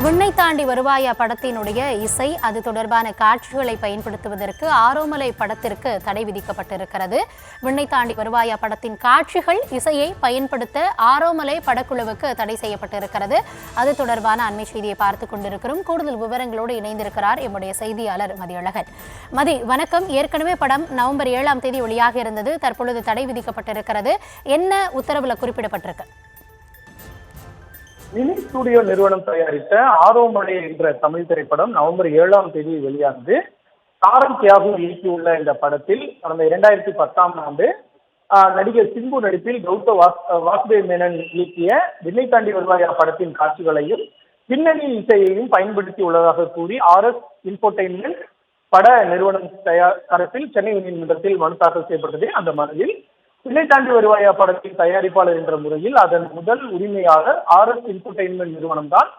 விண்ணை தாண்டி வருவாயா படத்தினுடைய இசை அது தொடர்பான காட்சிகளை பயன்படுத்துவதற்கு ஆரோமலை படத்திற்கு தடை விதிக்கப்பட்டிருக்கிறது. விண்ணை தாண்டி வருவாயா படத்தின் காட்சிகள் இசையை பயன்படுத்த ஆரோமலை படக்குழுவுக்கு தடை செய்யப்பட்டிருக்கிறது. அது தொடர்பான அண்மை செய்தியை பார்த்துக் கொண்டிருக்கிறோம். கூடுதல் விவரங்களோடு இணைந்திருக்கிறார் எம்முடைய செய்தியாளர் மதியழகன். மதி, வணக்கம். ஏற்கனவே படம் நவம்பர் 7ஆம் தேதி வெளியாக இருந்தது. தற்பொழுது தடை விதிக்கப்பட்டிருக்கிறது. என்ன உத்தரவுல குறிப்பிடப்பட்டிருக்கு? மினி ஸ்டுடியோ நிறுவனம் தயாரித்த ஆரோமலை என்ற தமிழ் திரைப்படம் நவம்பர் 7ஆம் தேதி வெளியானது. காரம் தியாகு இயக்கியுள்ள இந்த படத்தில் கடந்த 2010ஆம் ஆண்டு நடிகர் சிம்பு நடிப்பில் வாசுதேவ் மேனன் இயக்கிய விண்ணை தாண்டி வருவாயா படத்தின் காட்சிகளையும் பின்னணி இசையையும் பயன்படுத்தி உள்ளதாக கூறி RS இன்ஃபோடெயின்மெண்ட் பட நிறுவனம் தரப்பில் சென்னை உயர்நீதிமன்றத்தில் மனு தாக்கல் செய்யப்பட்டது. அந்த மனுவில் விண்ணை தாண்டி வருவாயா படத்தின் தயாரிப்பாளர் என்ற முறையில் அதன் முதல் உரிமையாளர் RS இன்ஃபோடெயின்மெண்ட் நிறுவனம் தான்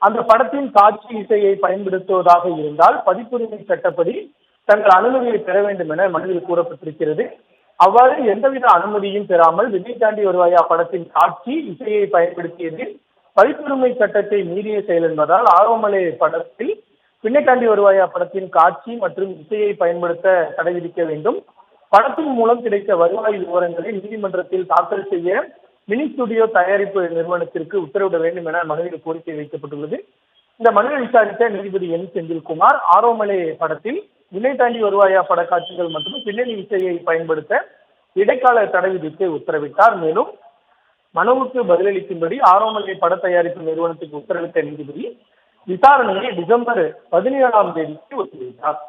அந்த படத்தின் காட்சி இசையை பயன்படுத்துவதாக இருந்தால் பதிப்புரிமை சட்டப்படி தங்கள் அனுமதியை பெற வேண்டும் என மனுவில் கூறப்பட்டிருக்கிறது. அவ்வாறு எந்தவித அனுமதியும் பெறாமல் விண்ணை தாண்டி வருவாயா படத்தின் காட்சி இசையை பயன்படுத்தியதில் பதிப்புரிமை சட்டத்தை மீறிய செயல் என்பதால் ஆரோமலை படத்தில் விண்ணை தாண்டி வருவாயா படத்தின் காட்சி மற்றும் இசையை பயன்படுத்த தடை விதிக்க வேண்டும். படத்தின் மூலம் கிடைத்த வருவாய் விவரங்களை நீதிமன்றத்தில் தாக்கல் செய்ய மினி ஸ்டுடியோ தயாரிப்பு நிறுவனத்திற்கு உத்தரவிட வேண்டும் என மனுவில் கோரிக்கை வைக்கப்பட்டுள்ளது. இந்த மனுவை விசாரித்த நீதிபதி N செந்தில்குமார் ஆரோமலை படத்தில் விண்ணை தாண்டி வருவாயா பட காட்சிகள் மற்றும் பின்னணி இசையை பயன்படுத்த இடைக்கால தடை விதித்து உத்தரவிட்டார். மேலும் மனுவுக்கு பதிலளிக்கும்படி ஆரோமலை பட தயாரிப்பு நிறுவனத்துக்கு உத்தரவிட்ட நீதிபதி விசாரணையை டிசம்பர் 17ஆம் தேதிக்கு ஒத்திவைத்தார்.